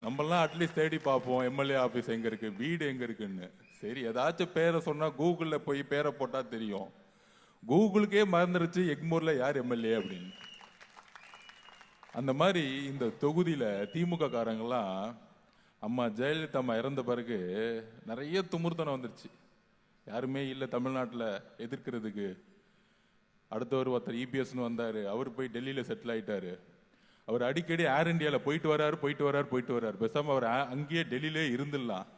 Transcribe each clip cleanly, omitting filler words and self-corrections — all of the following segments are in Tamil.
நம்மளாம் அட்லீஸ்ட் தேடி பார்ப்போம் எம்எல்ஏ ஆஃபீஸ் எங்க இருக்கு, வீடு எங்க இருக்குன்னு. சரி, ஏதாச்சும் பேரை சொன்னா கூகுள்ல போய் பேரை போட்டா தெரியும். கூகுளுக்கே மறந்துருச்சு எக்மூர்ல யார் எம்எல்ஏ அப்படின்னு. அந்த மாதிரி இந்த தொகுதியில திமுக காரங்கெல்லாம் அம்மா ஜெயலலிதா அம்மா இறந்த பிறகு நிறைய துமுர்த்தனம் வந்துருச்சு. யாருமே இல்லை தமிழ்நாட்டில் எதிர்க்கிறதுக்கு. அடுத்தவர் ஒருத்தர் இபிஎஸ்னு வந்தார், அவர் போய் டெல்லியில் செட்டில் ஆகிட்டாரு. அவர் அடிக்கடி ஏர் இண்டியாவில் போயிட்டு வராரு. பேசாமல் அவர் அங்கேயே டெல்லியிலே இருந்துடலாம்.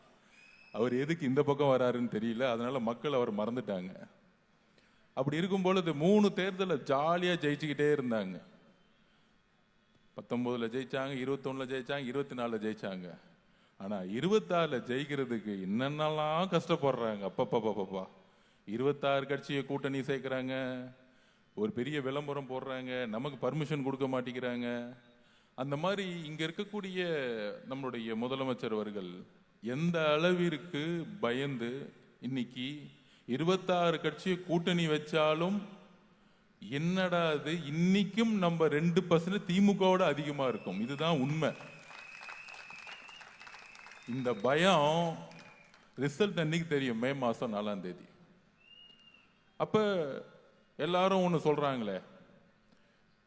அவர் எதுக்கு இந்த பக்கம் வராருன்னு தெரியல. அதனால மக்கள் அவர் மறந்துட்டாங்க. அப்படி இருக்கும் பொழுது 3 தேர்தலில் ஜாலியாக ஜெயிச்சுக்கிட்டே இருந்தாங்க. 19 ஜெயிச்சாங்க, 21 ஜெயிச்சாங்க, 24 ஜெயிச்சாங்க. ஆனால் 26 ஜெயிக்கிறதுக்கு என்னென்னலாம் கஷ்டப்படுறாங்க. அப்பப்பா 26 கட்சியை கூட்டணி சேர்க்குறாங்க, ஒரு பெரிய விளம்பரம் போடுறாங்க, நமக்கு பர்மிஷன் கொடுக்க மாட்டேங்கிறாங்க. அந்த மாதிரி இங்கே இருக்கக்கூடிய நம்மளுடைய முதலமைச்சர் அவர்கள் எந்த அளவிற்கு பயந்து இன்னைக்கு 26 கட்சியை கூட்டணி வச்சாலும் என்னடா அது இன்னைக்கும் நம்ம 2% திமுகவோட அதிகமா இருக்கும். இதுதான் உண்மை. இந்த பயம் ரிசல்ட் அன்னைக்கு தெரியும், மே மாசம் 4ஆம் தேதி. அப்ப எல்லாரும் ஒன்று சொல்றாங்களே,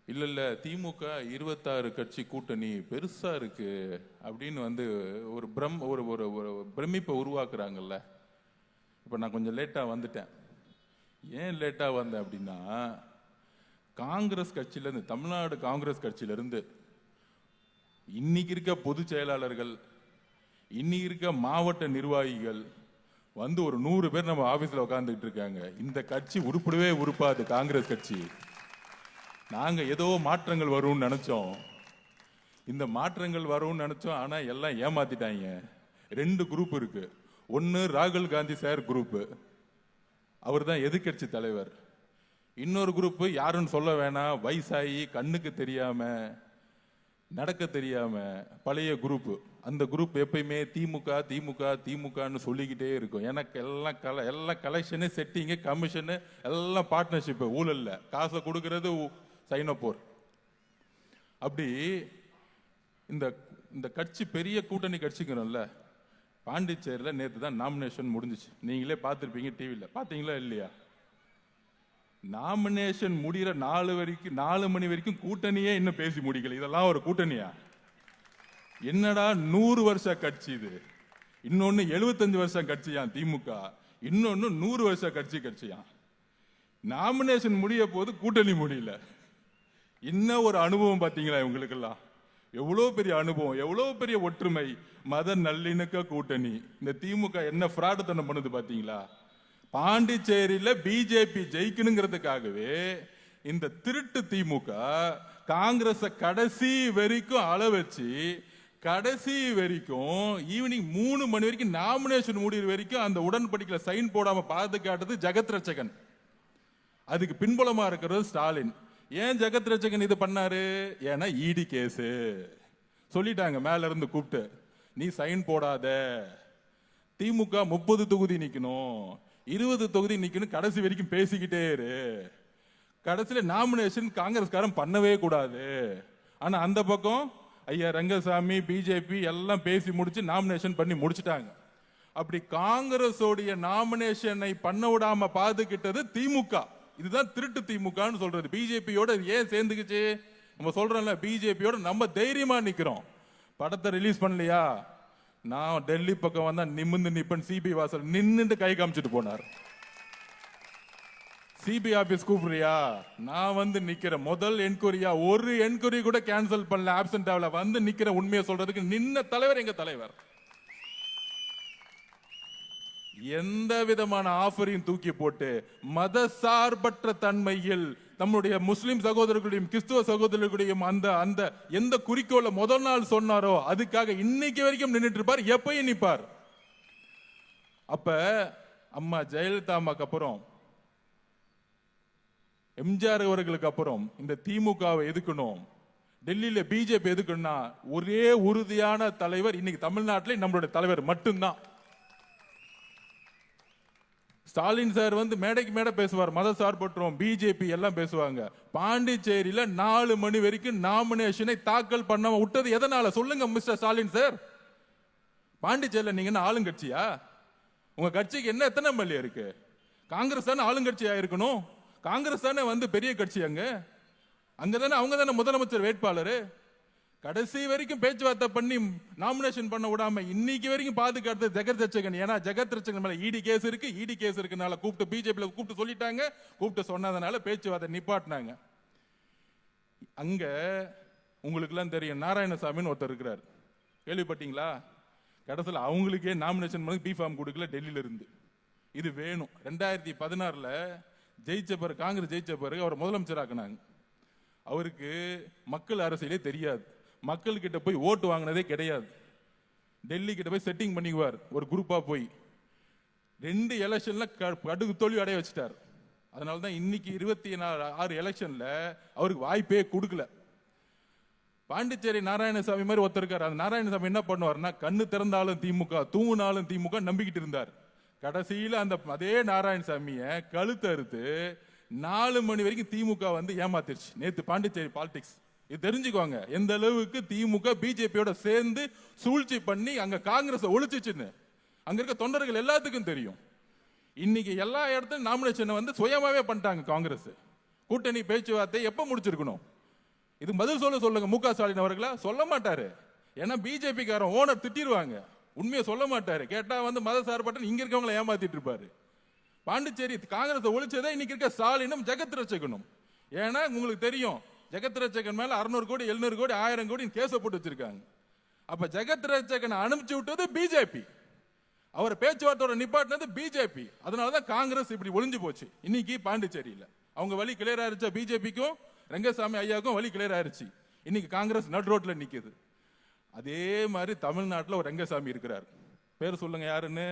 இல்ல திமுக 26 கட்சி கூட்டணி பெருசா இருக்கு அப்படின்னு ஒரு பிரமிப்பை உருவாக்குறாங்கல்ல. இப்ப நான் கொஞ்சம் லேட்டா வந்துட்டேன். ஏன் லேட்டா வந்தேன் அப்படின்னா, காங்கிரஸ் கட்சியிலிருந்து, தமிழ்நாடு காங்கிரஸ் கட்சியிலிருந்து இன்னைக்கு இருக்க பொதுச் செயலாளர்கள், இன்னைக்கு இருக்க மாவட்ட நிர்வாகிகள் ஒரு 100 பேர் நம்ம ஆபீஸ்ல உட்கார்ந்துட்டு இருக்காங்க. இந்த கட்சி உருப்படவே உருப்பாது. காங்கிரஸ் கட்சி நாங்க ஏதோ மாற்றங்கள் வரும்னு நினைச்சோம், இந்த மாற்றங்கள் வரும்னு நினைச்சோம். ஆனா எல்லாம் ஏமாத்திட்டாங்க. 2 குரூப் இருக்கு. ஒன்னு ராகுல் காந்தி சார் குரூப், அவர் தான் எதிர்கட்சி தலைவர். இன்னொரு குரூப் யாருன்னு சொல்ல வேணாம், வயசாகி கண்ணுக்கு தெரியாம நடக்க தெரியாம பழைய குரூப். அந்த குரூப் எப்பயுமே திமுக திமுக திமுகன்னு சொல்லிக்கிட்டே இருக்கும். எனக்கு எல்லாம் கலெக்ஷனு, செட்டிங்கு, கமிஷனு, எல்லாம் பார்ட்னர்ஷிப், ஊழல்ல காசை கொடுக்கறது சைனப்போர். அப்படி இந்த கட்சி பெரிய கூட்டணி கட்சிக்கிறோம்ல. பாண்டிச்சேரியில் நேற்று தான் நாமினேஷன் முடிஞ்சிச்சு. நீங்களே பார்த்துருப்பீங்க, டிவியில் பார்த்தீங்களா இல்லையா? நாமினேஷன் முடிகிற 4 மணி வரைக்கும் கூட்டணியே இன்னும் பேசி முடிக்கல. இதெல்லாம் ஒரு கூட்டணியா? என்னடா 100 வருஷ கட்சி இது. இன்னொன்னு 75 வருஷம் கட்சியான் திமுக, இன்னொன்னு 100 வருஷ கட்சியான். நாமினேஷன் முடிய போது கூட்டணி முடியல. இன்னும் ஒரு அனுபவம் பார்த்தீங்களா இவங்களுக்கெல்லாம்? எவ்வளோ பெரிய அனுபவம், எவ்வளோ பெரிய ஒற்றுமை, மத நல்லிணக்க கூட்டணி. இந்த திமுக என்ன ஃப்ராடுத்தனம் பண்ணுது பார்த்தீங்களா? பாண்டிச்சேரியில பிஜேபி ஜெயிக்கணுங்கிறதுக்காகவே இந்த திருட்டு திமுக காங்கிரஸ கடைசி வரைக்கும் அள வச்சு, கடைசி வரைக்கும் ஈவினிங் 3 மணி வரைக்கும் நாமினேஷன் முடிகிற வரைக்கும் அந்த உடன்படிக்கையில சைன் போடாம பாதுகாட்டது ஜெகத் ரட்சகன். அதுக்கு பின்புலமா இருக்கிறது ஸ்டாலின். ஏன் ஜெகத் ரட்சகன் இது பண்ணாரு? ஏன்னா இடி கேஸ் சொல்லிட்டாங்க மேல இருந்து கூப்பிட்டு, நீ சைன் போடாத, திமுக 30 தொகுதி நிக்கணும், 20 தொகுதி நிக்கணும், கடைசி வரைக்கும் பேசிக்கிட்டே இரு. கடைசியில நாமினேஷன் காங்கிரஸ்காரன் பண்ணவே கூடாது. ஆனா அந்த பக்கம் ஐயா ரங்கசாமி, பிஜேபி எல்லாம் பேசி முடிச்சு நாமினேஷன் பண்ணி முடிச்சுட்டாங்க. அப்படி காங்கிரஸோடைய நாமினேஷனை பண்ண விடாம பாதுகிட்டது திமுக. இதுதான் திருட்டு திமுகன்னு சொல்றது. பிஜேபியோட ஏன் சேர்ந்துக்குச்சு? நம்ம சொல்றோம்ல, பிஜேபியோட நம்ம தைரியமா நிக்கிறோம். படத்தை ரிலீஸ் பண்ணலையா? நான் டெல்லி பக்கம் வந்தா நிமிந்து நிப்பன் சிபி வாசல் நின்னுட்டு கை காமிச்சிட்டு போனார். சிபி ஆபீஸ் கூப்பிடுறியா? நான் நிக்கிறேன். முதல் என்கொயரியா, ஒரு என்கொயரி கூட கேன்சல் பண்ணல, ஆப்சென்ட் ஆகல, நிக்கிற உண்மையை சொல்றதுக்கு நின்ன தலைவர் எங்க தலைவர். எந்த விதமான ஆஃபரையும் தூக்கி போட்டு மத சார்பற்ற தன்மையில் நம்முடைய முஸ்லிம் சகோதரர்களுடையும் கிறிஸ்துவ சகோதரர்களுடையும் அந்த எந்த குறிக்கோளை முதல் நாள் சொன்னாரோ அதுக்காக இன்னைக்கு வரைக்கும் நின்றுட்டு இருப்பார், எப்பயும் நிற்பார். அப்ப அம்மா ஜெயலலிதா அம்மாக்கு அப்புறம், எம்ஜிஆர் அவர்களுக்கு அப்புறம் இந்த திமுகவை எதுக்கணும், டெல்லியில பிஜேபி எதுக்கணும்னா ஒரே உறுதியான தலைவர் இன்னைக்கு தமிழ்நாட்டில் நம்மளுடைய தலைவர் மட்டும்தான். ஸ்டாலின் சார் வந்து மேடைக்கு மேடை பேசுவார், மத சார்பற்றோம் பிஜேபி எல்லாம் பேசுவாங்க. பாண்டிச்சேரியில 4 மணி வரைக்கும் நாமினேஷனை தாக்கல் பண்ண விட்டது எதனால சொல்லுங்க மிஸ்டர் ஸ்டாலின் சார்? பாண்டிச்சேரியில நீங்க என்ன ஆளுங்கட்சியா? உங்க கட்சிக்கு என்ன எத்தனை எம்எல்ஏ இருக்கு? காங்கிரஸ் தானே ஆளுங்கட்சியா இருக்கணும். காங்கிரஸ் தானே வந்து பெரிய கட்சி, அங்க தானே அவங்க தானே முதலமைச்சர் வேட்பாளர். கடைசி வரைக்கும் பேச்சுவார்த்தை பண்ணி நாமினேஷன் பண்ண விடாம இன்னைக்கு வரைக்கும் பாதுகாத்து ஜெகத் ரட்சகன். ஏன்னா ஜெகத் ரட்சகன் மேல இடி கேஸ் இருக்கு. இடி கேஸ் இருக்குனால கூப்பிட்டு பிஜேபியில கூப்பிட்டு சொல்லிட்டாங்க. கூப்பிட்டு சொன்னதுனால பேச்சுவார்த்தை நிப்பாட்டினாங்க. அங்க உங்களுக்கு எல்லாம் தெரியும், நாராயணசாமின்னு ஒருத்தர் இருக்கிறார், கேள்விப்பட்டீங்களா? கடைசியில் அவங்களுக்கே நாமினேஷன் பண்ணி பிஃபார்ம் கொடுக்கல டெல்லியில இருந்து. இது வேணும். 2016 ஜெயிச்ச பிறகு, காங்கிரஸ் ஜெயிச்ச பிறகு அவர் முதலமைச்சர் ஆக்குனாங்க. அவருக்கு மக்கள் அரசியலே தெரியாது, மக்கள் கிட்ட போய் ஓட்டு வாங்கினதே கிடையாது. டெல்லி கிட்ட போய் செட்டிங் பண்ணிக்குவார் ஒரு குரூப்பா போய். 2 எலெக்ஷன்ல கடுகு தோல்வி அடைய வச்சுட்டார். அதனால தான் இன்னைக்கு 26 எலெக்ஷன்ல அவருக்கு வாய்ப்பே கொடுக்கல. பாண்டிச்சேரி நாராயணசாமி மாதிரி ஒருத்தர் இருக்கார். அந்த நாராயணசாமி என்ன பண்ணுவார்னா, கண்ணு திறந்தாலும் திமுக, தூங்கினாலும் திமுக நம்பிக்கிட்டு இருந்தார். கடைசியில அந்த அதே நாராயணசாமியை கழுத்து அறுத்து 4 மணி வரைக்கும் திமுக வந்து ஏமாத்திருச்சு. நேத்து பாண்டிச்சேரி பாலிடிக்ஸ் இது தெரிஞ்சுக்கோங்க, எந்த அளவுக்கு திமுக பிஜேபியோட சேர்ந்து சூழ்ச்சி பண்ணி அங்க காங்கிரஸ் ஒழிச்சுன்னு அங்க இருக்க தொண்டர்கள் எல்லாத்துக்கும் தெரியும். இன்னைக்கு எல்லா இடத்துலையும் நாமினேஷன் வந்து சுயமாவே பண்ணிட்டாங்க காங்கிரஸ். கூட்டணி பேச்சுவார்த்தை எப்ப முடிச்சிருக்கணும்? இது பதில் சொல்லுங்க முக ஸ்டாலின் அவர்களா? சொல்ல மாட்டாரு. ஏன்னா பிஜேபி காரன் ஓனர் திட்டிடுவாங்க, உண்மையை சொல்ல மாட்டாரு. கேட்டா வந்து மத சார்பற்ற இங்க இருக்கவங்களை ஏமாத்திட்டு இருப்பாரு. பாண்டிச்சேரி காங்கிரஸ் ஒழிச்சதே இன்னைக்கு இருக்க ஸ்டாலினும் ஜெகத் ரட்சகனும். ஏன்னா உங்களுக்கு தெரியும், ஜெகத் ரட்சகன் மேல 600 கோடி 700 கோடி 1000 கோடி கேஸ போட்டு வச்சிருக்காங்க. அப்ப ஜெகத் ரட்சகனை அனுப்பிச்சு விட்டது பிஜேபி, அவர் பேச்சுவார்த்தையோட நிப்பாட்டினது பிஜேபி. அதனாலதான் காங்கிரஸ் இப்படி ஒளிஞ்சு போச்சு. இன்னைக்கு பாண்டிச்சேரியில அவங்க வழி கிளியர் ஆயிருச்சா? பிஜேபிக்கும் ரங்கசாமி ஐயாவுக்கும் வழி கிளியர் ஆயிருச்சு. இன்னைக்கு காங்கிரஸ் நட் ரோட்ல நிக்குது. அதே மாதிரி தமிழ்நாட்டில் ஒரு ரங்கசாமி இருக்கிறார். பேர் சொல்லுங்க யாருன்னு?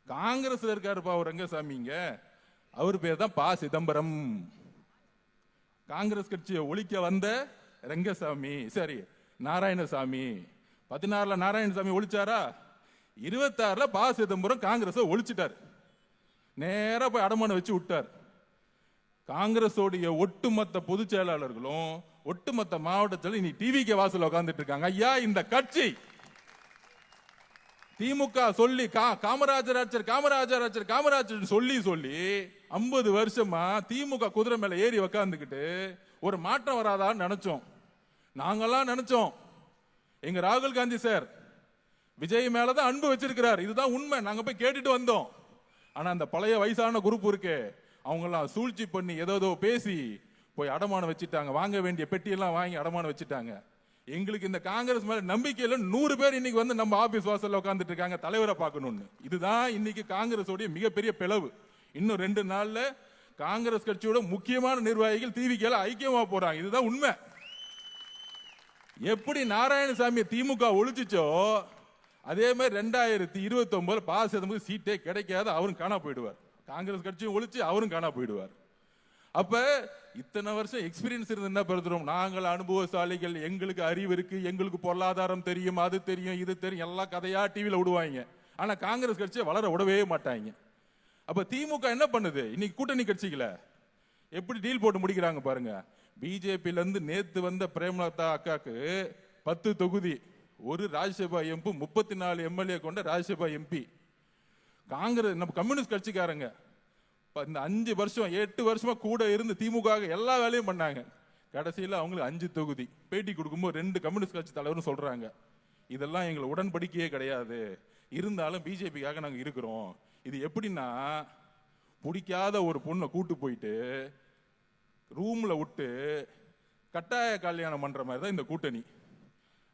காங்கிரஸ்ல இருக்காருப்பா ஒரு ரங்கசாமிங்க. அவர் பேர் தான் ப. சிதம்பரம். காங்கிரஸ் கட்சியை ஒழிக்க வந்த ரங்கசாமி. சரி, நாராயணசாமி 16 நாராயணசாமி ஒழிச்சாரா? 26 ப. சிதம்பரம் காங்கிரஸ் ஒழிச்சிட்டார். நேரா போய் அடமானம் வச்சு விட்டார். காங்கிரஸோடைய ஒட்டுமொத்த பொதுச் செயலாளர்களும் ஒட்டுமொத்த மாவட்டத்தில் இன்னைக்கு டிவிக்கு வாசல் உட்கார்ந்துட்டு இருக்காங்க. ஐயா, இந்த கட்சி திமுக சொல்லி காமராஜர் ஆச்சர் காமராஜர் ஆச்சர் காமராஜர் சொல்லி 50 வருஷமா திமுக குதிரை மேல ஏறி உக்காந்துக்கிட்டு ஒரு மாற்றம் வராதான்னு நினைச்சோம். நாங்கெல்லாம் நினைச்சோம். எங்க ராகுல் காந்தி சார் விஜய் மேலதான் அன்பு வச்சிருக்கிறார், இதுதான் உண்மை. நாங்க போய் கேட்டுட்டு வந்தோம். ஆனா அந்த பழைய வயசான குரூப் இருக்கு, அவங்கெல்லாம் சூழ்ச்சி பண்ணி ஏதோ பேசி போய் அடமானம் வச்சுட்டாங்க. வாங்க வேண்டிய பெட்டியெல்லாம் வாங்கி அடமானம் வச்சுட்டாங்க. எங்களுக்கு இந்த காங்கிரஸ் மேல நம்பிக்கையில 100 பேர் இன்னைக்கு வந்து நம்ம ஆபீஸ் வாசல்ல உட்கார்ந்துட்டு இருக்காங்க தலைவரை பார்க்கணும்னு. இதுதான் இன்னைக்கு காங்கிரஸ் உடைய மிகப்பெரிய பிளவு. இன்னும் 2 நாள்ல காங்கிரஸ் கட்சியோட முக்கியமான நிர்வாகிகள் டிவிக்கு ஐக்கியமா போறாங்க. இதுதான் உண்மை. எப்படி நாராயணசாமி திமுக ஒழிச்சுச்சோ அதே மாதிரி 2029 ப. சிதம்பரம் சீட்டே கிடைக்காது, அவரும் காணா போயிடுவார். காங்கிரஸ் கட்சியும் ஒழிச்சு அவரும் காணா போயிடுவார். அப்ப இத்தனை வருஷம் எக்ஸ்பீரியன்ஸ் இருந்து என்ன பெறுகிறோம்? நாங்கள் அனுபவசாலிகள், எங்களுக்கு அறிவு இருக்கு, எங்களுக்கு பொருளாதாரம் தெரியும், அது தெரியும், இது தெரியும், எல்லா கதையா டிவியில விடுவாங்க. ஆனா காங்கிரஸ் கட்சியை வளர விடவே மாட்டாங்க. அப்ப திமுக என்ன பண்ணுது? இன்னைக்கு கூட்டணி கட்சிகளை எப்படி டீல் போட்டு முடிக்கிறாங்க பாருங்க. பிஜேபியில இருந்து நேத்து வந்த பிரேமலதா அக்காக்கு 10 தொகுதி, ஒரு ராஜ்யசபா எம்பி, 34 எம்எல்ஏ கொண்ட ராஜ்யசபா எம்பி. காங்கிரஸ் நம்ம கம்யூனிஸ்ட் கட்சிக்காரங்க இந்த 5 வருஷம் 8 வருஷமா கூட இருந்து திமுக எல்லா வேலையும் பண்ணாங்க. கடைசியில் அவங்களுக்கு 5 தொகுதி. பேட்டி கொடுக்கும்போது 2 கம்யூனிஸ்ட் கட்சி தலைவரும் சொல்றாங்க, இதெல்லாம் எங்களை உடன்படிக்கையே கிடையாது, இருந்தாலும் பிஜேபிக்காக நாங்க இருக்கிறோம். இது எப்படின்னா, பிடிக்காத ஒரு பொண்ணை கூட்டு போயிட்டு ரூம்ல விட்டு கட்டாய கல்யாணம் பண்ற மாதிரி தான் இந்த கூட்டணி.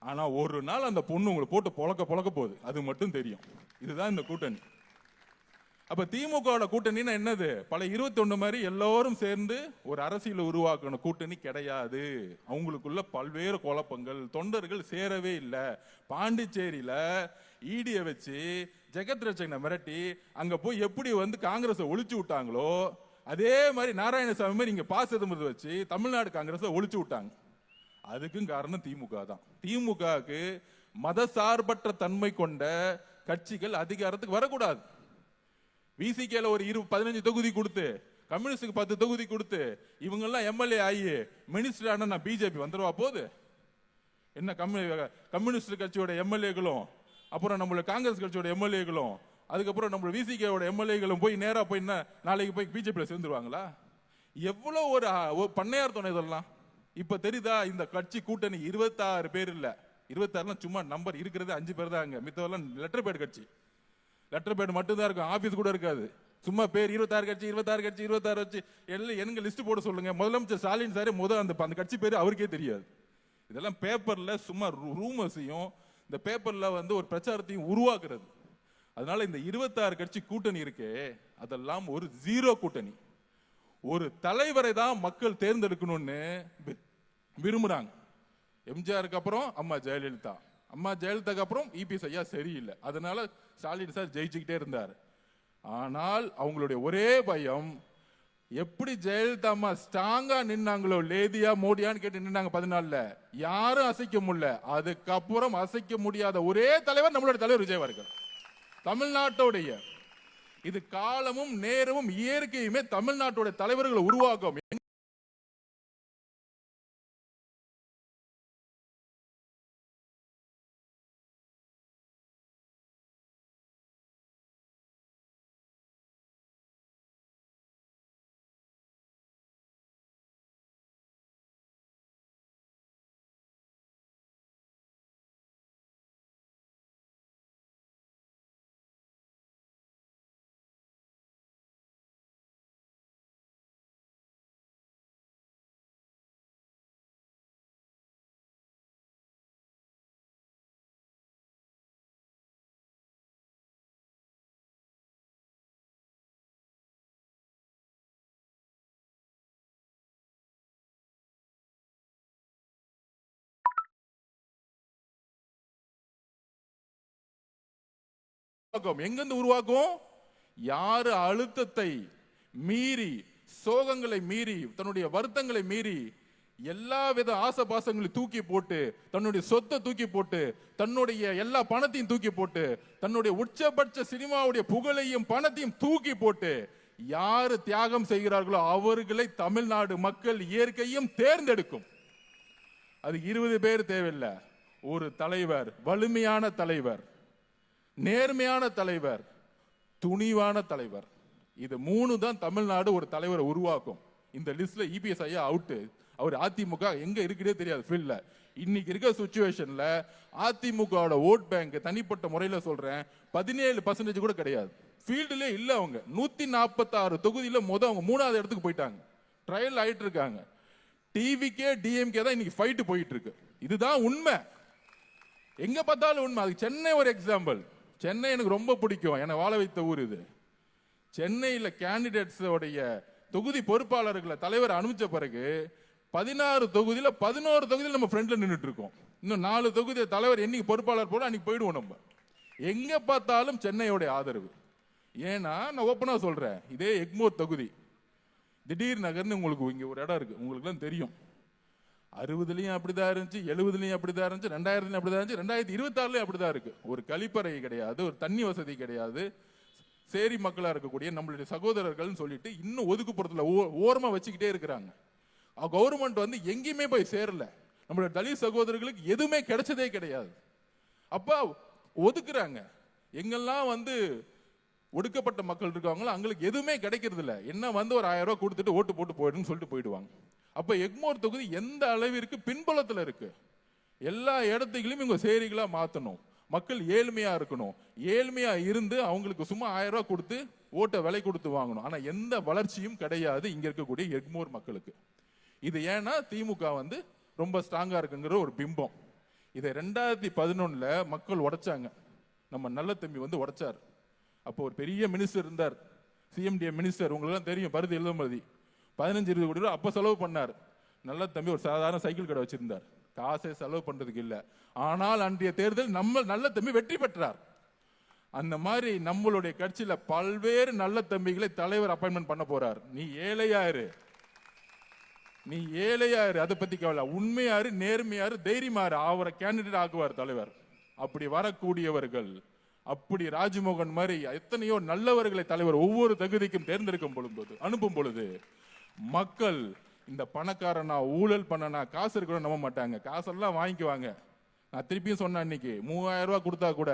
ஆனா ஒரு நாள் அந்த பொண்ணு உங்களை போட்டு பொழக்க போகுது, அது மட்டும் தெரியும். இதுதான் இந்த கூட்டணி. அப்ப திமுக கூட்டணின்னா என்னது? பல 21 மாதிரி எல்லாரும் சேர்ந்து ஒரு அரசியல் உருவாக்கணும் கூட்டணி கிடையாது. அவங்களுக்குள்ள பல்வேறு குழப்பங்கள், தொண்டர்கள் சேரவே இல்லை. பாண்டிச்சேரியில ஈடிய வச்சு ஜெகத் ரட்சகனை மிரட்டி அங்க போய் எப்படி வந்து காங்கிரஸை ஒழிச்சு விட்டாங்களோ அதே மாதிரி நாராயணசாமி மாதிரி இங்க ப. சிதம்பரத்தை வச்சு தமிழ்நாடு காங்கிரஸை ஒழிச்சு விட்டாங்க. அதுக்கும் காரணம் திமுக தான். திமுகவுக்கு மத சார்பற்ற தன்மை கொண்ட கட்சிகள் அதிகாரத்துக்கு வரக்கூடாது. விசிகேல ஒரு 15 தொகுதி கொடுத்து, கம்யூனிஸ்டுக்கு 10 தொகுதி கொடுத்து, இவங்க எல்லாம் எம்எல்ஏ ஆகி மினிஸ்டர் ஆனா நான் பிஜேபி வந்துருவா போகுது? என்ன கம்யூனிஸ்ட் கட்சியோட எம்எல்ஏக்களும், அப்புறம் நம்மள காங்கிரஸ் கட்சியோட எம்எல்ஏக்களும், அதுக்கப்புறம் நம்ம விசிகேவோட எம்எல்ஏக்களும் போய் நேரா போய் என்ன நாளைக்கு போய் பிஜேபியில சேர்ந்துருவாங்களா? எவ்வளவு ஒரு பண்ணையார் துணை இதெல்லாம். இப்ப தெரியுதா இந்த கட்சி கூட்டணி 26 பேர் இல்ல, 26 சும்மா நம்பர், இருக்கிறது 5 பேர் தான். மித்தவெல்லாம் லெட்டர் பேட் கட்சி, லெட்டர் பேட் மட்டும் தான் இருக்கும், ஆபீஸ் கூட இருக்காது. சும்மா பேர் 26 கட்சி 26 கட்சி 26 வச்சு எல்லாம் எனக்கு லிஸ்ட் போட சொல்லுங்க. முதலமைச்சர் ஸ்டாலின் சாரே அந்த கட்சி பேரு அவருக்கே தெரியாது. இதெல்லாம் பேப்பர்ல சும்மா ரூமர்ஸையும் இந்த பேப்பர்ல வந்து ஒரு பிரச்சாரத்தையும் உருவாக்குறது. அதனால இந்த 26 கட்சி கூட்டணி இருக்கே, அதெல்லாம் ஒரு ஜீரோ கூட்டணி. ஒரு தலைவரை தான் மக்கள் தேர்ந்தெடுக்கணும்னு விரும்புறாங்க. எம்ஜிஆருக்கு அப்புறம் அம்மா ஜெயலலிதா, அம்மா ஜெயலலிதாக்கு அப்புறம் இபிஎஸ் ஐயா சரியில்லை, அதனால ஸ்டாலின் சார் ஜெயிச்சுக்கிட்டே இருந்தார். ஆனால் அவங்களுடைய ஒரே பயம், எப்படி ஜெயலலிதா அம்மா ஸ்ட்ராங்கா நின்னாங்களோ, லேதியா மோடியான்னு கேட்டு நின்னாங்க 14ல, யாரும் அசைக்க முடியல. அதுக்கப்புறம் அசைக்க முடியாத ஒரே தலைவர் நம்மளுடைய தலைவர் விஜயவா இருக்கார். தமிழ்நாட்டோடைய இது காலமும் நேரமும் இயற்கையுமே தமிழ்நாட்டோட தலைவர்களை உருவாக்கும். எங்கிருந்து உருவாக்கும்? யாரு அழுத்தத்தை மீறி, சோகங்களை மீறி, தன்னுடைய வருத்தங்களை மீறி, எல்லா வித ஆசபாசங்களை தூக்கி போட்டு, தன்னுடைய சொத்தை தூக்கி போட்டு, தன்னுடைய எல்லா பணத்தையும் தூக்கி போட்டு, தன்னுடைய உச்சபட்ச சினிமாவுடைய புகழையும் பணத்தையும் தூக்கி போட்டு யாரு தியாகம் செய்கிறார்களோ அவர்களை தமிழ்நாடு மக்கள் இயற்கையும் தேர்ந்தெடுக்கும். அது 20 பேர் தேவையில்லை, ஒரு தலைவர், வலிமையான தலைவர், நேர்மையான தலைவர், துணிவான தலைவர், இது 3 தான் தமிழ்நாடு ஒரு தலைவரை உருவாக்கும். இந்த லிஸ்ட்ல இபிஎஸ் ஐயா அவுட். அவர் அதிமுக எங்க இருக்குதே தெரியாது ஃபீல்ட்ல. இன்னைக்கு இருக்க சிச்சுவேஷன்ல அதிமுக ஓட் பேங்க் தனிப்பட்ட முறையில் சொல்றேன் 17% கூட கிடையாது. ஃபீல்டுல இல்ல. அவங்க 146 தொகுதியில அவங்க 3வது இடத்துக்கு போயிட்டாங்க. ட்ரையல் ஆயிட்டு இருக்காங்க. டிவிகே டிஎம்கே தான் இன்னைக்கு ஃபைட் போயிட்டு இருக்கு. இதுதான் உண்மை, எங்க பார்த்தாலும் உண்மை. அது சென்னை ஒரு எக்ஸாம்பிள். சென்னை எனக்கு ரொம்ப பிடிக்கும், எனக்கு வாழ வைத்த ஊர் இது. சென்னையில் கேண்டிடேட்ஸ் தொகுதி பொறுப்பாளர்களை தலைவர் அனுப்பிச்ச பிறகு 16 தொகுதியில் 11 தொகுதியில் நம்ம ஃப்ரெண்ட்ல நின்றுட்டு இருக்கோம். இன்னும் 4 தொகுதி தலைவர் என்னைக்கு பொறுப்பாளர் போல அன்னைக்கு போயிடுவோம். நம்ம எங்க பார்த்தாலும் சென்னையோட ஆதரவு. ஏன்னா நான் ஓப்பனா சொல்றேன், இதே எக்மோர் தொகுதி திடீர் நகர்னு உங்களுக்கு இங்க ஒரு இடம் இருக்கு, உங்களுக்கு எல்லாம் தெரியும். 60லயும் அப்படிதான் இருந்துச்சு, 70லயும் அப்படிதான் இருந்துச்சு, 2000லயும் அப்படிதான் இருந்துச்சு, 2026லயும் அப்படிதான் இருக்கு. ஒரு கழிப்பறை கிடையாது, ஒரு தண்ணி வசதி கிடையாது. சேரி மக்களா இருக்கக்கூடிய நம்மளுடைய சகோதரர்கள் சொல்லிட்டு இன்னும் ஒதுக்குப்புறத்துல ஓரமா வச்சுக்கிட்டே இருக்கிறாங்க. கவர்மெண்ட் வந்து எங்கேயுமே போய் சேரல. நம்மளுடைய தலித் சகோதரர்களுக்கு எதுவுமே கிடைச்சதே கிடையாது. அப்ப ஒதுக்குறாங்க. எங்கெல்லாம் வந்து ஒடுக்கப்பட்ட மக்கள் இருக்காங்களோ அவங்களுக்கு எதுவுமே கிடைக்கிறது இல்லை. என்ன வந்து ஒரு 1000 ரூபாய் கொடுத்துட்டு ஓட்டு போட்டு போயிடுன்னு சொல்லிட்டு போயிடுவாங்க. அப்ப எக்மோர் தொகுதி எந்த அளவிற்கு பின்புலத்தில் இருக்கு. எல்லா இடத்துலையும் இவங்க சேரிகளா மாத்தணும். மக்கள் ஏழ்மையா இருக்கணும். ஏழ்மையா இருந்து அவங்களுக்கு சும்மா 1000 ரூபாய் கொடுத்து ஓட்டை விலை கொடுத்து வாங்கணும். ஆனா எந்த வளர்ச்சியும் கிடையாது இங்க இருக்கக்கூடிய எக்மோர் மக்களுக்கு. இது ஏன்னா திமுக வந்து ரொம்ப ஸ்ட்ராங்கா இருக்குங்கிற ஒரு பிம்பம். இதை 2011ல மக்கள் உடைச்சாங்க. நம்ம நல்ல தம்பி வந்து உடைச்சார். அப்போ ஒரு பெரிய மினிஸ்டர் இருந்தார், சிஎம்டிஏ மினிஸ்டர், உங்களுக்கு தெரியும், பருதி எழுதுமதி. 15-20 கோடி ரூபாய் அப்ப செலவு பண்ணார். நல்ல தம்பி ஒரு சாதாரண சைக்கிள் கடை வச்சிருந்தார், காசை செலவு பண்றதுக்கு இல்ல. ஆனால் அன்றைய தேர்தல் நம்ம நல்ல தம்பி வெற்றி பெற்றார். அந்த மாதிரி நம்மளுடைய கட்சியில பல்வேறு நல்ல தம்பிகளை தலைவர் அப்பாயின்மெண்ட் பண்ண போறார். நீ ஏழையாரு, நீ ஏழையாரு, அதை பத்தி கவலை. உண்மையாரு, நேர்மையாரு, தைரியமாரு, அவரை கேண்டிடேட் ஆக்குவார் தலைவர். அப்படி வரக்கூடியவர்கள் அப்படி ராஜ்மோகன் மாதிரி எத்தனையோ நல்லவர்களை தலைவர் ஒவ்வொரு தகுதிக்கும் தேர்ந்தெடுக்கும் பொழுது அனுப்பும் பொழுது மக்கள் இந்த பணக்காரனா ஊழல் பண்ணனா காசு இருக்கணும் நம்ப மாட்டாங்க. காசெல்லாம் வாங்கிக்குவாங்க. நான் திருப்பியும் சொன்னேன், இன்னைக்கு 3000 ரூபாய் கொடுத்தா கூட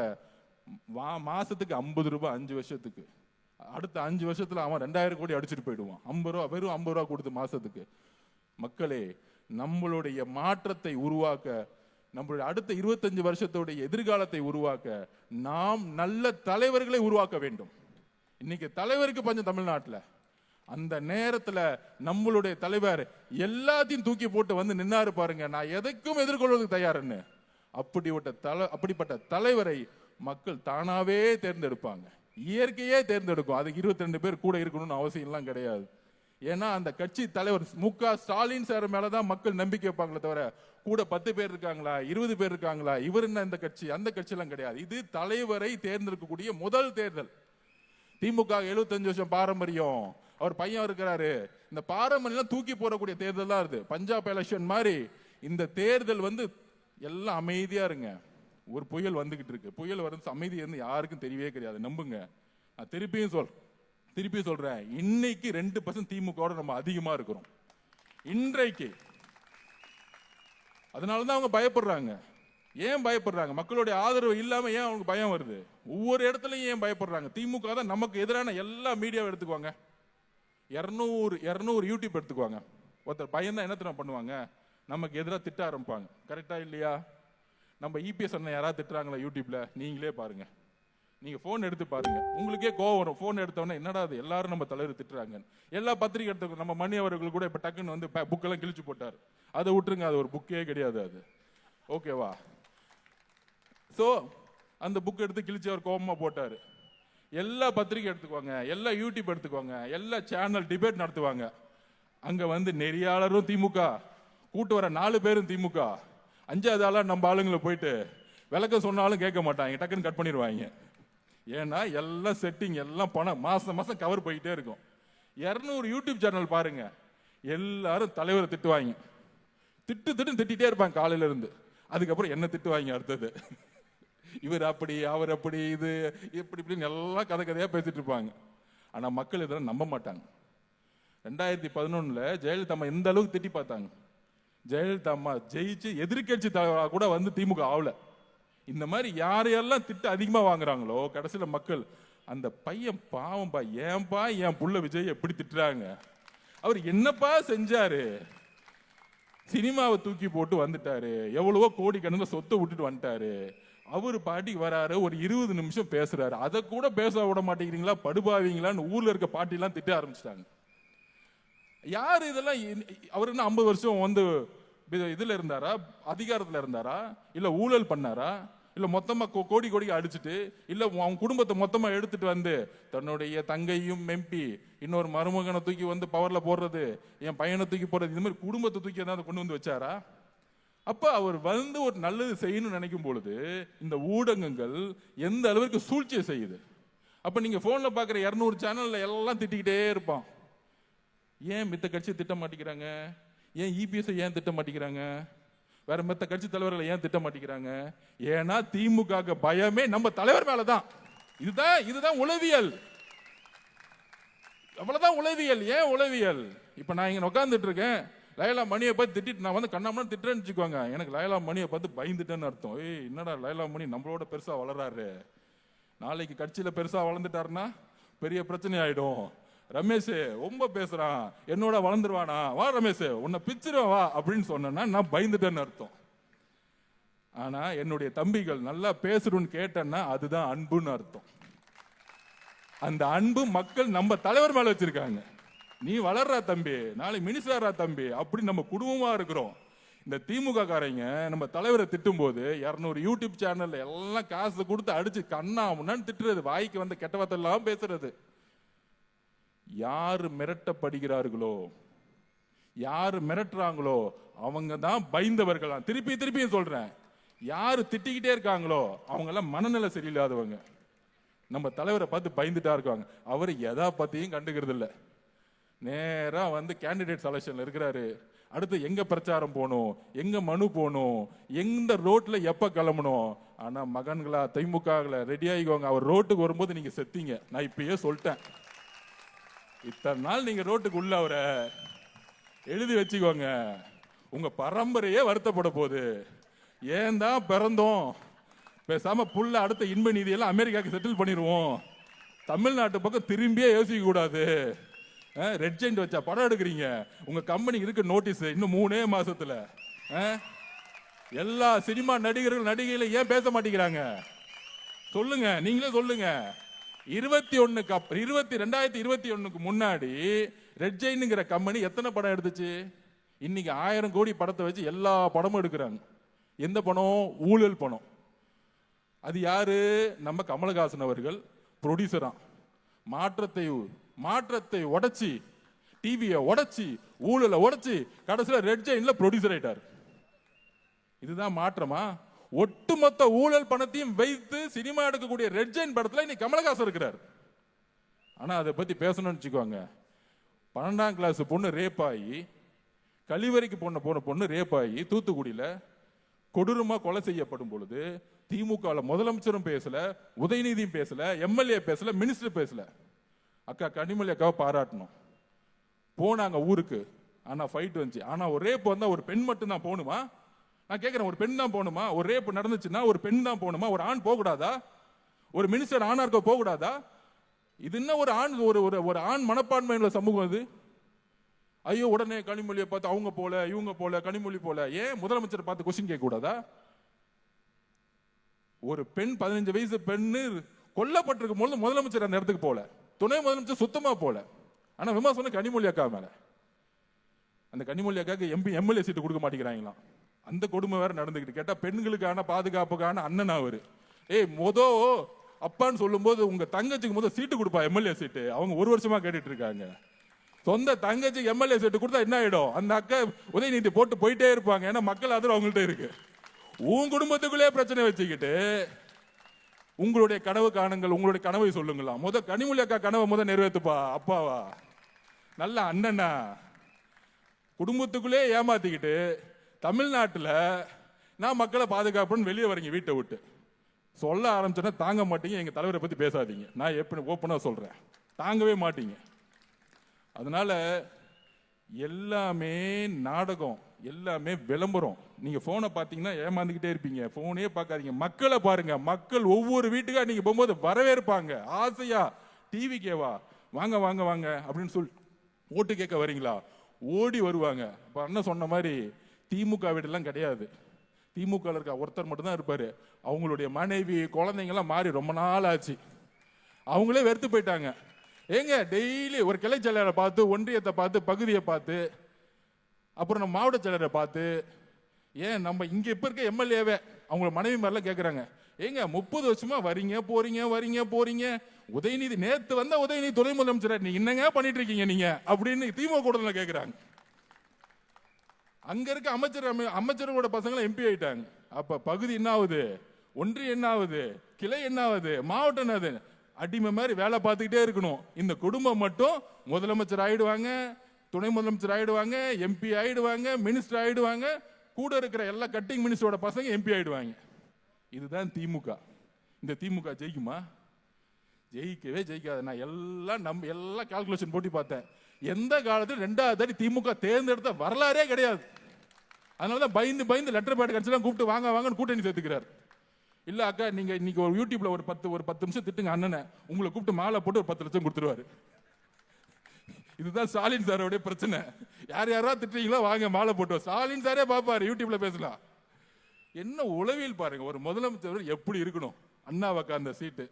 மாசத்துக்கு 50 ரூபாய் 5 வருஷத்துக்கு, அடுத்த 5 வருஷத்துல அவன் 2000 கோடி அடிச்சுட்டு போயிடுவான். 50 ரூபா, வெறும் 50 ரூபா கொடுத்து மாசத்துக்கு. மக்களே, நம்மளுடைய மாற்றத்தை உருவாக்க, நம்மளுடைய அடுத்த 25 வருஷத்துடைய எதிர்காலத்தை உருவாக்க நாம் நல்ல தலைவர்களை உருவாக்க வேண்டும். இன்னைக்கு தலைவருக்கு பஞ்சம் தமிழ்நாட்டில். அந்த நேரத்துல நம்மளுடைய தலைவர் எல்லாத்தையும் தூக்கி போட்டு வந்து நின்னாரு பாருங்க, நான் எதைக்கும் எதிர்கொள்வதற்கு தயாருன்னு. அப்படிப்பட்ட தலைவரை மக்கள் தானாவே தேர்ந்தெடுப்பாங்க. இயற்கையே தேர்ந்தெடுக்கும். அதுக்கு 22 பேர் கூட இருக்கணும்னு அவசியம் எல்லாம் கிடையாது. ஏன்னா அந்த கட்சி தலைவர் மு.க. ஸ்டாலின் சார் மேலதான் மக்கள் நம்பிக்கை வைப்பாங்களே தவிர கூட 10 பேர் இருக்காங்களா 20 பேர் இருக்காங்களா இவர் என்ன இந்த கட்சி அந்த கட்சி எல்லாம் கிடையாது. இது தலைவரை தேர்ந்தெடுக்கக்கூடிய முதல் தேர்தல். திமுக 75 வருஷம் பாரம்பரியம், அவர் பையன் இருக்கிறாரு, இந்த பாரம்பரியம் தூக்கி போடக்கூடிய தேர்தல் தான் இருக்கு. பஞ்சாப் எலெக்ஷன் மாதிரி இந்த தேர்தல் எல்லாம் அமைதியா இருங்க. ஒரு புயல் வந்துகிட்டு இருக்கு. புயல் வந்து அமைதி யாருக்கும் தெரியவே கிடையாது, நம்புங்க. நான் திருப்பி சொல்றேன், இன்னைக்கு 2% திமுக நம்ம அதிகமா இருக்கிறோம் இன்றைக்கு. அதனாலதான் அவங்க பயப்படுறாங்க. ஏன் பயப்படுறாங்க? மக்களுடைய ஆதரவு இல்லாம ஏன் அவங்களுக்கு பயம் வருது? ஒவ்வொரு இடத்துலயும் ஏன் பயப்படுறாங்க? திமுக தான் நமக்கு எதிரான எல்லா மீடியாவை எடுத்துக்குவாங்க. 200 யூடியூப் எடுத்துக்குவாங்க. ஒருத்தர் பையன் தான் என்ன பண்ணுவாங்க, நமக்கு எதிராக திட்ட ஆரம்பிப்பாங்க. கரெக்டா இல்லையா? நம்ம இபிஎஸ் அண்ணன் யாராவது திட்டுறாங்களா யூடியூப்ல? நீங்களே பாருங்க, நீங்க போன் எடுத்து பாருங்க, உங்களுக்கே கோவம் வரும். போன் எடுத்தவொடனே என்னடா அது எல்லாரும் நம்ம தலைவர் திட்டுறாங்க. எல்லா பத்திரிகை எடுத்து, நம்ம மணி அவர்கள் கூட இப்ப டக்குன்னு புக்கெல்லாம் கிழிச்சு போட்டார். அதை விட்டுருங்க, அது ஒரு புக்கே கிடையாது அது. ஓகேவா? சோ அந்த புக் எடுத்து கிழிச்சு அவர் கோபமா போட்டாரு. எல்லா பத்திரிகை எடுத்துக்குவாங்க, எல்லா யூடியூப் எடுத்துக்குவாங்க, எல்லா சேனல் டிபேட் நடத்துவாங்க. அங்க நெறியாளரும் திமுக, கூட்டு வர 4 பேரும் திமுக, 5வது ஆளா நம்ம ஆளுங்களை போயிட்டு விளக்கம் சொன்னாலும் கேட்க மாட்டாங்க, டக்குன்னு கட் பண்ணிடுவாங்க. ஏன்னா எல்லாம் செட்டிங், எல்லாம் பணம், மாசம் கவர் போயிட்டே இருக்கும். 200 யூடியூப் சேனல் பாருங்க, எல்லாரும் தலைவரை திட்டுவாங்க. திட்டிட்டே இருப்பாங்க காலையில இருந்து. அதுக்கப்புறம் என்ன திட்டுவாங்க அடுத்தது, இவர் அப்படி அவர் அப்படி, இது இப்படி இப்படின்னு எல்லாம் கதையா பேசிட்டு இருப்பாங்க. ஆனா மக்கள் இதெல்லாம் நம்ப மாட்டாங்க. 2011 ஜெயலலிதா அம்மா எந்த அளவுக்கு திட்டி பார்த்தாங்க. ஜெயலலிதா அம்மா ஜெயிச்சு எதிர்கட்சி தலைவராக கூட திமுக ஆகல. இந்த மாதிரி யாரையெல்லாம் திட்டு அதிகமா வாங்குறாங்களோ கடைசியில மக்கள், அந்த பையன் பாவம்பா, ஏன்பா என் புள்ள விஜய் எப்படி திட்டுறாங்க, அவர் என்னப்பா செஞ்சாரு, சினிமாவை தூக்கி போட்டு வந்துட்டாரு, எவ்வளவோ கோடி கணக்குல சொத்தை விட்டுட்டு வந்துட்டாரு, அவரு பாட்டிக்கு வராரு, ஒரு 20 நிமிஷம் பேசுறாரு, அதை கூட பேச விட மாட்டேங்கிறீங்களா, படுபாவீங்களான்னு ஊர்ல இருக்க பாட்டி எல்லாம் திட்ட ஆரம்பிச்சிட்டாங்க. யாரு இதெல்லாம்? அவரு என்ன 50 வருஷம் இதுல இருந்தாரா, அதிகாரத்துல இருந்தாரா, இல்ல ஊழல் பண்ணாரா, இல்ல மொத்தமா கோடி அடிச்சுட்டு, இல்ல அவங்க குடும்பத்தை மொத்தமா எடுத்துட்டு தன்னுடைய தங்கையும் எம்பி, இன்னொரு மருமகனை தூக்கி பவர்ல போடுறது, என் பையனை தூக்கி போடுறது, இந்த மாதிரி குடும்பத்தை தூக்கி ஏதாவது கொண்டு வந்து வச்சாரா? அப்ப அவர் ஒரு நல்லது செய்யணும்னு நினைக்கும் பொழுது இந்த ஊடகங்கள் எந்த அளவுக்கு சூழ்ச்சியை செய்யுது. அப்ப நீங்க போன்ல பாக்குற 200 சேனல்ல எல்லாம் திட்டிக்கிட்டே இருப்பான். ஏன் மித்த கட்சி திட்ட மாட்டேங்கிறாங்க? ஏன் இபிஎஸ் ஏன் திட்ட மாட்டேங்கிறாங்க? வேற மத்த கட்சி தலைவர்களை ஏன் திட்ட மாட்டேங்கிறாங்க? ஏன்னா திமுக பயமே நம்ம தலைவர் மேலதான். இதுதான் உளவியல். அவ்வளவுதான் உளவியல். ஏன் உளவியல்? இப்ப நான் இங்க உட்கார்ந்துட்டு இருக்கேன், லயலா மணியை பார்த்து திட்டிட்டு நான் கண்ணாமண்ணா திட்டுறேன்னு வச்சுக்கோங்க, எனக்கு லயலா மணியை பார்த்து பயந்துட்டேன்னு அர்த்தம். என்னடா லயலா மணி நம்மளோட பெருசா வளராரு, நாளைக்கு கட்சியில பெருசா வளர்ந்துட்டாருன்னா பெரிய பிரச்சனை ஆயிடும். ரமேஷ் ரொம்ப பேசுறான், என்னோட வளர்ந்துருவானா, வா ரமேஷ் உன்னை பிச்சிருவா வா அப்படின்னு சொன்னா நான் பயந்துட்டேன்னு அர்த்தம். ஆனா என்னுடைய தம்பிகள் நல்லா பேசுறோன்னு கேட்டேன்னா அதுதான் அன்புன்னு அர்த்தம். அந்த அன்பு மக்கள் நம்ம தலைவர் மேல வச்சிருக்காங்க. நீ வளர்றா தம்பி, நாளை மினிஸ்டரா தம்பி, அப்படி நம்ம குடும்பமா இருக்கிறோம். இந்த திமுக காரங்க நம்ம தலைவரை திட்டும் போது 200 யூடியூப் சேனல்ல எல்லாம் காசு கொடுத்து அடிச்சு கண்ணா முன்னான்னு திட்டுறது, வாய்க்கு கெட்ட வார்த்தை எல்லாம் பேசுறது. யாரு மிரட்டப்படுகிறார்களோ, யாரு மிரட்டுறாங்களோ அவங்க தான் பயந்தவர்களா. திருப்பியும் சொல்றேன், யாரு திட்டிக்கிட்டே இருக்காங்களோ அவங்க எல்லாம் மனநிலை சரியில்லாதவங்க. நம்ம தலைவரை பார்த்து பயந்துட்டா இருக்காங்க. அவரு எதா பத்தியும் கண்டுக்கிறது இல்லை. நேரா கேண்டிடேட் செலக்ஷன்ல இருக்கிறாரு, அடுத்து எங்க பிரச்சாரம் போகணும், எங்க மனு போகணும், எந்த ரோட்ல எப்ப கிளம்பணும். ஆனா மகன்களா திமுக ரெடி ஆகிக்கோங்க, அவர் ரோட்டுக்கு வரும்போது நீங்க செத்தீங்க. நான் இப்பயே சொல்லிட்டேன், இத்தனை நாள் நீங்க ரோட்டுக்கு உள்ள அவரை எழுதி வச்சுக்கோங்க, உங்க பரம்பரையே வருத்தப்பட போகுது. ஏன் தான் பிறந்தோம், பேசாம புள்ள அடுத்த இன்ப நீதியெல்லாம் அமெரிக்காவுக்கு செட்டில் பண்ணிடுவோம், தமிழ்நாட்டு பக்கம் திரும்பியே யோசிக்க கூடாது. ரெட் ஜெயிண்ட் வச்சா படம் எடுக்கிறீங்க, உங்க கம்பெனிக்கு இருக்கு நோட்டீஸ் இன்னும் 3 மாசத்துல. எல்லா சினிமா நடிகர்கள் நடிகைகளை ஏன் பேச மாட்டேங்கிறாங்க சொல்லுங்க, நீங்களே சொல்லுங்க. 2021க்கு முன்னாடி ரெட் ஜெயின்ங்கிற கம்பெனி எத்தனை படம் எடுத்துச்சு? இன்னைக்கு 1000 கோடி படத்தை வச்சு எல்லா படமும் எடுக்கிறாங்க. எந்த படம்? ஊழல் பணம். அது யாரு? நம்ம கமலஹாசன் அவர்கள் ப்ரொடியூசரா. மாற்றத்தை உடைச்சி, டிவியை உடைச்சி, ஊழலை உடைச்சி, கடைசியில் ரெட் ஜெயின்ல ப்ரொடியூசர் ஆயிட்டார். இதுதான் மாற்றமா? ஒட்டுமொத்த ஊழல் பணத்தையும் வைத்து சினிமா எடுக்கக்கூடிய ரெட் ஜெயின் படத்துல இன்னைக்கு கமலஹாசன் இருக்கிறார். ஆனா அதை பத்தி பேசணும்னு வச்சுக்கோங்க, 12ஆம் கிளாஸ் பொண்ணு ரேப் ஆகி, கழிவறைக்கு போன பொண்ணு ரேப் ஆகி தூத்துக்குடியில கொடூரமா கொலை செய்யப்படும் பொழுது திமுக முதலமைச்சரும் பேசல, உதயநிதியும் பேசல, எம்எல்ஏ பேசல, மினிஸ்டர் பேசல. அக்கா கனிமொழி அக்காவை பாராட்டணும். போனாங்க ஊருக்கு, ஆனா ஃபைட் வந்துச்சு. ஆனா ஒரு ரேப் வந்தா ஒரு பெண் மட்டும் தான் போகணுமா? நான் கேட்கிறேன், ஒரு பெண் தான் போகணுமா? ஒரு ரேப் நடந்துச்சுன்னா ஒரு பெண் தான் போகணுமா? ஒரு ஆண் போக கூடாதா? ஒரு மினிஸ்டர் ஆணா இருக்க போக கூடாதா? இது என்ன ஒரு ஆண் ஒரு ஆண் மனப்பான்மையுள்ள சமூகம் இது? ஐயோ உடனே கனிமொழியை பார்த்து அவங்க போல, இவங்க போல, கனிமொழி போல. ஏன் முதலமைச்சரை பார்த்து கொஸ்டின் கேட்க கூடாதா? ஒரு பெண் 15 வயசு பெண்ணு கொல்லப்பட்டிருக்கும் போது முதலமைச்சர் அந்த இடத்துக்கு போல, துணை முதலமைச்சர் சுத்தமா போல. ஆனா விமர்சனம் கனிமொழி அக்கா மேல. அந்த கனிமொழி அக்காக்கு எம்எல்ஏ சீட்டு கொடுக்க மாட்டேங்கிறாங்களாம். அந்த கொடுமை வேற நடந்துகிட்டு. கேட்டா பெண்களுக்கான பாதுகாப்புக்கான அண்ணன் அவரு. அப்பான்னு சொல்லும் போது உங்க தங்கச்சிக்கு சீட்டு கொடுப்பா எம்எல்ஏ சீட்டு. அவங்க 1 வருஷமா கேட்டுட்டு இருக்காங்க. சொந்த தங்கச்சிக்கு எம்எல்ஏ சீட்டு கொடுத்தா என்ன ஆயிடும்? அந்த அக்கா உதயநிதி போட்டு போயிட்டே இருப்பாங்க. ஏன்னா மக்கள் அதில் அவங்கள்ட்ட இருக்கு. உன் குடும்பத்துக்குள்ளே பிரச்சனை வச்சுக்கிட்டு உங்களுடைய கனவு காணுங்கள், உங்களுடைய கனவை சொல்லுங்களா. கனிமொழி அக்கா கனவை நிறைவேற்றுப்பா. அப்பாவா நல்ல அண்ணனா குடும்பத்துக்குள்ளே ஏமாத்திக்கிட்டு தமிழ்நாட்டில் நான் மக்களை பாதுகாப்புன்னு வெளியே வரீங்க வீட்டை விட்டு. சொல்ல ஆரம்பிச்சோன்னா தாங்க மாட்டீங்க. எங்க தலைவரை பத்தி பேசாதீங்க. நான் எப்படி ஓப்பனா சொல்றேன், தாங்கவே மாட்டீங்க. அதனால எல்லாமே நாடகம், எல்லாமே விளம்பரம். நீங்க போனை பார்த்தீங்கன்னா ஏமாந்துக்கிட்டே இருப்பீங்க. போனே பார்க்காதீங்க, மக்களை பாருங்க. மக்கள் ஒவ்வொரு வீட்டுக்கா நீங்க போகும்போது வரவேற்பாங்க. ஆசையா டிவி கேவா வாங்க வாங்க வாங்க அப்படின்னு சொல்லி ஓட்டு கேட்க வரீங்களா, ஓடி வருவாங்க. அப்ப அண்ணன் சொன்ன மாதிரி திமுக வீடெல்லாம் கிடையாது. திமுக இருக்க ஒருத்தர் மட்டும்தான் இருப்பாரு. அவங்களுடைய மனைவி குழந்தைங்கெல்லாம் மாறி ரொம்ப நாள் ஆச்சு. அவங்களே வெறுத்து போயிட்டாங்க. ஏங்க டெய்லி ஒரு கிளை செயலரை பார்த்து, ஒன்றியத்தை பார்த்து, பகுதியை பார்த்து, அப்புறம் நம்ம மாவட்ட செயலரை பார்த்து, ஏன் நம்ம இங்க இப்ப இருக்க எம்எல்ஏவே அவங்கள மனைவி மாதிரிலாம் கேட்கறாங்க. ஏங்க 30 வருஷமா வரீங்க போறீங்க. உதயநிதி நேத்து வந்த உதயநிதி துணை முதலமைச்சர், நீங்க என்னங்க பண்ணிட்டு இருக்கீங்க நீங்க அப்படின்னு திமுக கூட்டத்துல கேட்கிறாங்க. அங்க இருக்க அமைச்சரோட பசங்களை எம்பி ஆயிட்டாங்க. அப்ப பகுதி என்ன ஆகுது, ஒன்றியம் என்ன ஆகுது, கிளை என்ன ஆகுது, மாவட்டம் என்ன ஆகுது? அடிமை மாதிரி வேலை பார்த்துக்கிட்டே இருக்கணும். இந்த குடும்பம் மட்டும் முதலமைச்சர் ஆயிடுவாங்க, துணை முதலமைச்சர் ஆயிடுவாங்க, எம்பி ஆயிடுவாங்க, மினிஸ்டர் ஆயிடுவாங்க, கூட இருக்கிற எல்லா கட்டிங் மினிஸ்டரோட பசங்க எம்பி ஆயிடுவாங்க. இதுதான் திமுக. இந்த திமுக ஜெயிக்குமா? ஜெயிக்கவே ஜெயிக்காது. நான் எல்லாம் கால்குலேஷன் போட்டு பார்த்தேன். எந்த காலத்தில் 2வது அடி திமுக தேர்ந்தெடுத்த வரலாறே கிடையாது. அதனாலதான் பயந்து லெட்டர் பேட் கட்சியெல்லாம் கூப்பிட்டு வாங்க வாங்கன்னு கூட்டணி சேர்த்துக்கிறார். இல்ல அக்கா, நீங்க இன்னைக்கு ஒரு யூடியூப்ல ஒரு 10 நிமிஷம் திட்டுங்க அண்ணனை, உங்களை கூப்பிட்டு மாலை போட்டு ஒரு 10 லட்சம் கொடுத்துருவாரு. இதுதான் ஸ்டாலின் சாரோட பிரச்சனை. யாரா திட்டுறீங்களோ வாங்க மாலை போட்டு. ஸ்டாலின் சாரே பாப்பாரு, யூடியூப்ல பேசலாம். என்ன உளவியல் பாருங்க. ஒரு முதலமைச்சர் எப்படி இருக்கணும்? அண்ணா உட்கார்ந்த சீட்டு.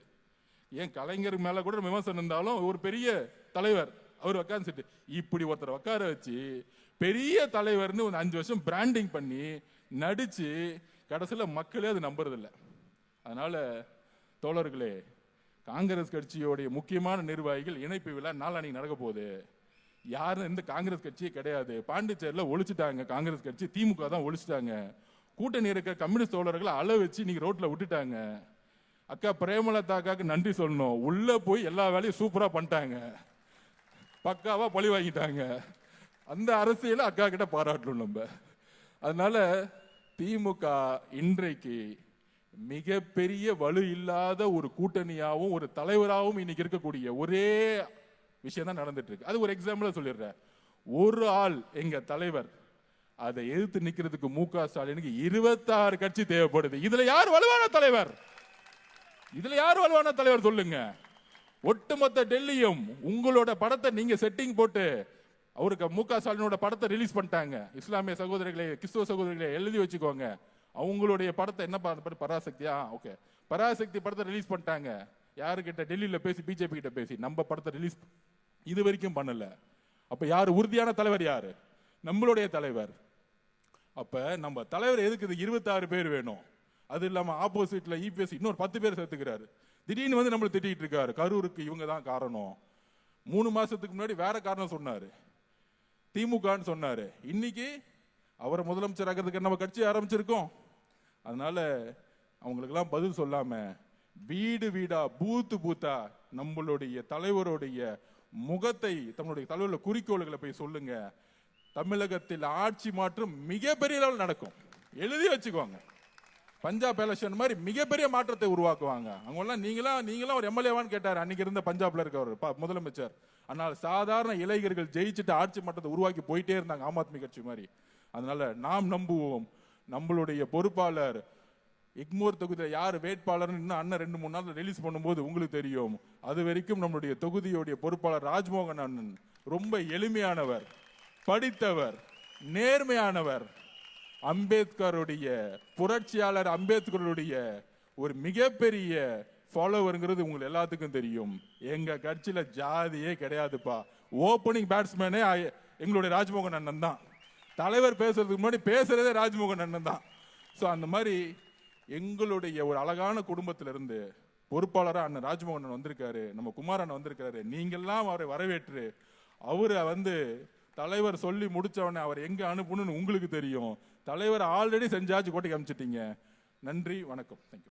ஏன் கலைஞர் மேல கூட விமர்சனம் இருந்தாலும் ஒரு பெரிய தலைவர் அவர் உட்கார்ந்து சீட்டு. இப்படி ஒருத்தர் உட்கார வச்சு பெரிய தலைவர்னு ஒரு 5 வருஷம் பிராண்டிங் பண்ணி நடிச்சு கடைசியில் மக்களே அது நம்புறதில்லை. அதனால தோழர்களே, காங்கிரஸ் கட்சியோடைய முக்கியமான நிர்வாகிகள் இணைப்பு விழா நாளான்னைக்கு நடக்க போகுது. யாரும் இந்த காங்கிரஸ் கட்சியே கிடையாது. பாண்டிச்சேரியில் ஒழிச்சிட்டாங்க காங்கிரஸ் கட்சி, திமுக தான் ஒழிச்சிட்டாங்க. கூட்டணி இருக்க கம்யூனிஸ்ட் தோழர்களை அள வச்சு நீங்க ரோட்ல விட்டுட்டாங்க. அக்கா பிரேமலதாக்காக்கு நன்றி சொல்லணும். உள்ள போய் எல்லா வேலையும் சூப்பரா பண்ணிட்டாங்க, பக்காவா பழி வாங்கிட்டாங்க. அந்த அரசியலை அக்கா கிட்ட பாராட்டணும் நம்ம. அதனால திமுக இன்றைக்கு மிகப்பெரிய வலு இல்லாத ஒரு கூட்டணியாகவும் ஒரு தலைவராகவும் இன்னைக்கு இருக்கக்கூடிய ஒரே விஷயம் தான் நடந்துட்டு இருக்கு. அது ஒரு எக்ஸாம்பிளா சொல்லிடுறேன். ஒரு ஆள் எங்க தலைவர் அதை எதிர்த்து நிக்கிறதுக்கு மு.க. ஸ்டாலினுக்கு 26 கட்சி தேவைப்படுது. இதுல யார் வலுவான தலைவர்? இதுல யார் வலுவான தலைவர் சொல்லுங்க. ஒட்டுமொத்த டெல்லியும் உங்களோட படத்தை நீங்க செட்டிங் போட்டு அவருக்கு மு.க. ஸ்டாலினோட படத்தை ரிலீஸ் பண்ணிட்டாங்க. இஸ்லாமிய சகோதரர்களே, கிறிஸ்துவ சகோதரர்களே எழுதி வச்சுக்கோங்க. அவங்களுடைய படத்தை என்ன பராசக்தியா, ஓகே, பராசக்தி படத்தை ரிலீஸ் பண்ணிட்டாங்க. யாருக்கிட்ட? டெல்லியில பேசி, பிஜேபி கிட்ட பேசி நம்ம படத்தை ரிலீஸ் இது வரைக்கும் பண்ணல. அப்ப யாரு உறுதியான தலைவர்? யாரு? நம்மளுடைய தலைவர். அப்ப நம்ம தலைவர் எதுக்கு 26 பேர் வேணும்? அது இல்லாம ஆப்போசிட்ல இபிஎஸ் இன்னொரு 10 பேர் சேர்த்துக்கிறாரு. திடீர்னு வந்து நம்மள திட்டிட்டு இருக்காரு. கரூருக்கு இவங்க தான் காரணம். 3 மாசத்துக்கு முன்னாடி வேற காரணம் சொன்னாரு, திமுகன்னு சொன்னாரு. இன்னைக்கு அவரை முதலமைச்சர் ஆகிறதுக்கு நம்ம கட்சி ஆரம்பிச்சிருக்கோம். அதனால அவங்களுக்கெல்லாம் பதில் சொல்லாம வீடு வீடா பூத்து பூத்தா நம்மளுடைய தலைவருடைய முகத்தை, தன்னுடைய தலைவருடைய குறிக்கோள்களை போய் சொல்லுங்க. தமிழகத்தில் ஆட்சி மாற்றம் மிகப்பெரிய அளவில் நடக்கும். எழுதி வச்சுக்கோங்க. பஞ்சாப் எலெக்ஷன் மாதிரி மிகப்பெரிய மாற்றத்தை உருவாக்குவாங்க. அவங்கெல்லாம் நீங்களாம் ஒரு எம்எல்ஏவான்னு கேட்டார் அன்னைக்கு இருந்த பஞ்சாப்ல இருக்கவர் முதலமைச்சர். ஆனால் சாதாரண இளைஞர்கள் ஜெயிச்சுட்டு ஆட்சி மாற்றத்தை உருவாக்கி போயிட்டே இருந்தாங்க, ஆம் ஆத்மி கட்சி மாதிரி. அதனால நாம் நம்புவோம். நம்மளுடைய பொறுப்பாளர் எக்மோர் தொகுதியில் யார் வேட்பாளர் அண்ணன் 2-3 நாள் ரிலீஸ் பண்ணும்போது உங்களுக்கு தெரியும். அது வரைக்கும் நம்மளுடைய தொகுதியுடைய பொறுப்பாளர் ராஜ்மோகன் அண்ணன் ரொம்ப எளிமையானவர், படித்தவர், நேர்மையானவர், அம்பேத்கருடைய புரட்சியாளர் அம்பேத்கருடைய ஒரு மிகப்பெரிய ஃபாலோவர்ங்கிறது உங்களுக்கு எல்லாத்துக்கும் தெரியும். எங்க கட்சியில ஜாதியே கிடையாதுப்பா. ஓப்பனிங் பேட்ஸ்மேனே எங்களுடைய ராஜ்மோகன் அண்ணன் தான். தலைவர் பேசுறதுக்கு முன்னாடி பேசுறதே ராஜ்மோகன் அண்ணன் தான். ஸோ அந்த மாதிரி எங்களுடைய ஒரு அழகான குடும்பத்திலிருந்து பொறுப்பாளராக அண்ணன் ராஜ்மோகன் வந்திருக்காரு, நம்ம குமார் அண்ணன் வந்திருக்காரு. நீங்கெல்லாம் அவரை வரவேற்று அவரை வந்து தலைவர் சொல்லி முடிச்சவனே அவர் எங்க அனுப்பணும்னு உங்களுக்கு தெரியும். தலைவர் ஆல்ரெடி செஞ்சாச்சு கோட்டைக்கு அனுப்பிச்சிட்டீங்க. நன்றி, வணக்கம், தேங்க்யூ.